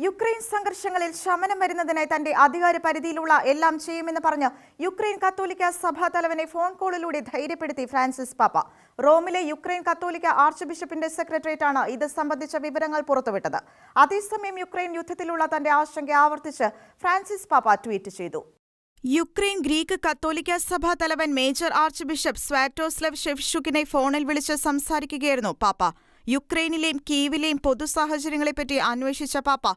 Ukraine സംഘർഷങ്ങളിൽ ശമനം വരുന്നതിനായി തന്റെ അധികാര പരിധിയിലുള്ള എല്ലാം ചെയ്യുമെന്ന് പറഞ്ഞ് യുക്രൈൻ കത്തോലിക്ക സഭാ തലവനെ ഫോൺ കോളിലൂടെ ധൈര്യപ്പെടുത്തി ഫ്രാൻസിസ് പാപ്പ. റോമിലെ യുക്രൈൻ കത്തോലിക്ക ആർച്ച് ബിഷപ്പിന്റെ സെക്രട്ടേറിയറ്റാണ് ഇത് സംബന്ധിച്ച വിവരങ്ങൾ പുറത്തുവിട്ടത്. അതേസമയം യുക്രൈൻ യുദ്ധത്തിലുള്ള തന്റെ ആശങ്ക ആവർത്തിച്ച് ഫ്രാൻസിസ് പാപ്പ ട്വീറ്റ് ചെയ്തു. യുക്രൈൻ ഗ്രീക്ക് കത്തോലിക്ക സഭാ തലവൻ മേജർ ആർച്ച് ബിഷപ്പ് സ്വാറ്റോസ്ലവ് ഷെവ്ചുക്കിനെ ഫോണിൽ വിളിച്ച് സംസാരിക്കുകയായിരുന്നു പാപ്പ. യുക്രൈനിലെയും കീവിലെയും പൊതുസാഹചര്യങ്ങളെപ്പറ്റി അന്വേഷിച്ച പാപ്പ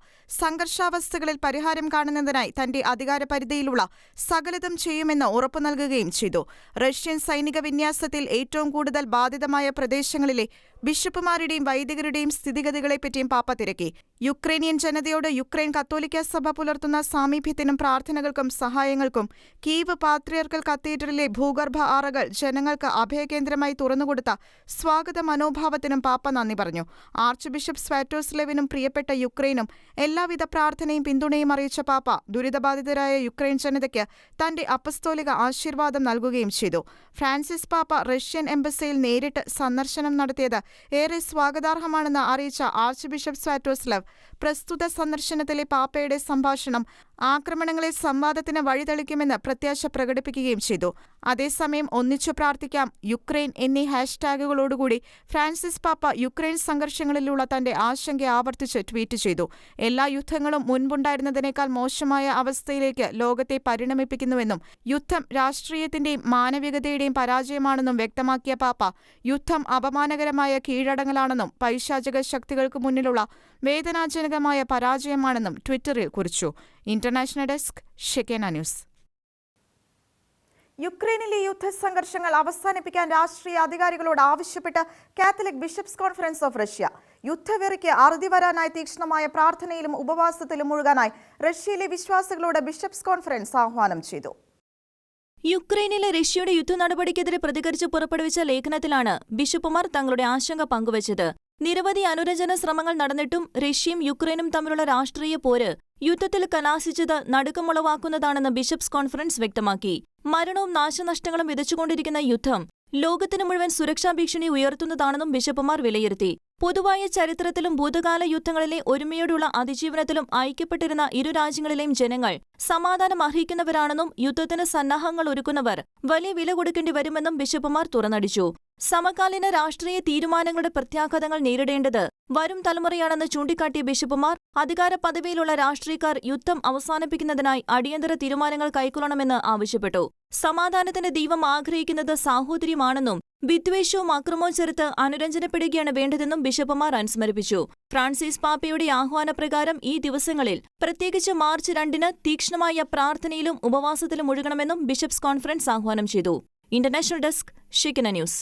സംഘർഷാവസ്ഥകളിൽ പരിഹാരം കാണുന്നതിനായി തന്റെ അധികാരപരിധിയിലുള്ള സകലതും ചെയ്യുമെന്ന് ഉറപ്പു നൽകുകയും ചെയ്തു. റഷ്യൻ സൈനിക വിന്യാസത്തിൽ ഏറ്റവും കൂടുതൽ ബാധിതമായ പ്രദേശങ്ങളിലെ ബിഷപ്പുമാരുടെയും വൈദികരുടെയും സ്ഥിതിഗതികളെപ്പറ്റിയും പാപ്പ തിരക്കി. യുക്രൈനിയൻ ജനതയോട് യുക്രൈൻ കത്തോലിക്ക സഭ പുലർത്തുന്ന സാമീപ്യത്തിനും പ്രാർത്ഥനകൾക്കും സഹായങ്ങൾക്കും കീവ് പാത്രിയർക്കൽ കത്തീഡ്രലിലെ ഭൂഗർഭ അറകൾ ജനങ്ങൾക്ക് അഭയകേന്ദ്രമായി തുറന്നുകൊടുത്ത സ്വാഗത മനോഭാവത്തിനും പാപ്പ നന്ദി പറഞ്ഞു. ആർച്ച് ബിഷപ്പ് സ്വാറ്റോസ്ലെവിനും പ്രിയപ്പെട്ട യുക്രൈനും എല്ലാവിധ പ്രാർത്ഥനയും പിന്തുണയും അറിയിച്ച പാപ്പ ദുരിതബാധിതരായ യുക്രൈൻ ജനതയ്ക്ക് തന്റെ അപ്പസ്തോലിക ആശീർവാദം നൽകുകയും ചെയ്തു. ഫ്രാൻസിസ് പാപ്പ റഷ്യൻ എംബസിയിൽ നേരിട്ട് സന്ദർശനം നടത്തിയത് ഏറെ സ്വാഗതാർഹമാണെന്ന് അറിയിച്ച ആർച്ച് ബിഷപ്പ് സ്വാറ്റോസ്ലവ് പ്രസ്തുത സന്ദർശനത്തിലെ പാപ്പയുടെ സംഭാഷണം ആക്രമണങ്ങളെ സംവാദത്തിന് വഴിതെളിക്കുമെന്ന് പ്രത്യാശ പ്രകടിപ്പിക്കുകയും ചെയ്തു. അതേസമയം ഒന്നിച്ചു പ്രാർത്ഥിക്കാം യുക്രൈൻ എന്നീ ഹാഷ്ടാഗുകളോടുകൂടി ഫ്രാൻസിസ് പാപ്പ യുക്രൈൻ സംഘർഷങ്ങളിലുള്ള തന്റെ ആശങ്ക ആവർത്തിച്ച് ട്വീറ്റ് ചെയ്തു. എല്ലാ യുദ്ധങ്ങളും മുൻപുണ്ടായിരുന്നതിനേക്കാൾ മോശമായ അവസ്ഥയിലേക്ക് ലോകത്തെ പരിണമിപ്പിക്കുന്നുവെന്നും യുദ്ധം രാഷ്ട്രീയത്തിന്റെയും മാനവികതയുടെയും പരാജയമാണെന്നും വ്യക്തമാക്കിയ പാപ്പ യുദ്ധം അപമാനകരമായ കീഴടങ്ങലാണെന്നും പൈശാചിക ശക്തികൾക്ക് മുന്നിലുള്ള വേദനാജനകമായ പരാജയമാണെന്നും ട്വിറ്ററിൽ കുറിച്ചു. International desk, Shekinah news. യുക്രൈനിലെ യുദ്ധസംഘർഷങ്ങൾ അവസാനിപ്പിക്കാൻ രാഷ്ട്രീയ അധികാരികളോട് ആവശ്യപ്പെട്ട് Catholic bishops conference of Russia. യുദ്ധവെറിക്ക് അറുതി വരാനായി തീക്ഷ്ണമായ പ്രാർത്ഥനയിലും ഉപവാസത്തിലും മുഴുകാനായി റഷ്യയിലെ വിശ്വാസികളോട് ബിഷപ്സ് കോൺഫറൻസ് ആഹ്വാനം ചെയ്തു. യുക്രൈനിലെ റഷ്യയുടെ യുദ്ധ നടപടിക്കെതിരെ പ്രതികരിച്ച് പുറപ്പെടുവിച്ച ലേഖനത്തിലാണ് ബിഷപ്പുമാർ തങ്ങളുടെ ആശങ്ക പങ്കുവച്ചത്. നിരവധി അനുരഞ്ജന ശ്രമങ്ങൾ നടന്നിട്ടും റഷ്യയും യുക്രൈനും തമ്മിലുള്ള രാഷ്ട്രീയ പോര് യുദ്ധത്തിൽ കലാശിച്ചത് നടുക്കമുളവാക്കുന്നതാണെന്ന് ബിഷപ്സ് കോൺഫറൻസ് വ്യക്തമാക്കി. മരണവും നാശനഷ്ടങ്ങളും വിതച്ചുകൊണ്ടിരിക്കുന്ന യുദ്ധം ലോകത്തിന് മുഴുവൻ സുരക്ഷാ ഭീഷണി ഉയർത്തുന്നതാണെന്നും ബിഷപ്പുമാർ വിലയിരുത്തി. പൊതുവായ ചരിത്രത്തിലും ഭൂതകാല യുദ്ധങ്ങളിലെ ഒരുമയോടുള്ള അതിജീവനത്തിലും ഐക്യപ്പെട്ടിരുന്ന ഇരു രാജ്യങ്ങളിലെയും ജനങ്ങൾ സമാധാനം അർഹിക്കുന്നവരാണെന്നും യുദ്ധത്തിന് സന്നാഹങ്ങൾ ഒരുക്കുന്നവർ വലിയ വില കൊടുക്കേണ്ടി വരുമെന്നും ബിഷപ്പുമാർ തുറന്നടിച്ചു. സമകാലീന രാഷ്ട്രീയ തീരുമാനങ്ങളുടെ പ്രത്യാഘാതങ്ങൾ നേരിടേണ്ടത് വരും തലമുറയാണെന്ന് ചൂണ്ടിക്കാട്ടിയ ബിഷപ്പുമാർ അധികാര പദവിയിലുള്ള രാഷ്ട്രീയക്കാർ യുദ്ധം അവസാനിപ്പിക്കുന്നതിനായി അടിയന്തര തീരുമാനങ്ങൾ കൈക്കൊള്ളണമെന്ന് ആവശ്യപ്പെട്ടു. സമാധാനത്തിന്റെ ദൈവം ആഗ്രഹിക്കുന്നത് സാഹോദര്യമാണെന്നും വിദ്വേഷവും അക്രമവും ചെറുത്ത് അനുരഞ്ജനപ്പെടുകയാണ് വേണ്ടതെന്നും ബിഷപ്പുമാർ അനുസ്മരിപ്പിച്ചു. ഫ്രാൻസിസ് പാപ്പയുടെ ആഹ്വാനപ്രകാരം ഈ ദിവസങ്ങളിൽ പ്രത്യേകിച്ച് മാർച്ച് 2 തീക്ഷ്ണമായ പ്രാർത്ഥനയിലും ഉപവാസത്തിലും മുഴുകണമെന്നും ബിഷപ്സ് കോൺഫറൻസ് ആഹ്വാനം ചെയ്തു. International desk, Shekinah news.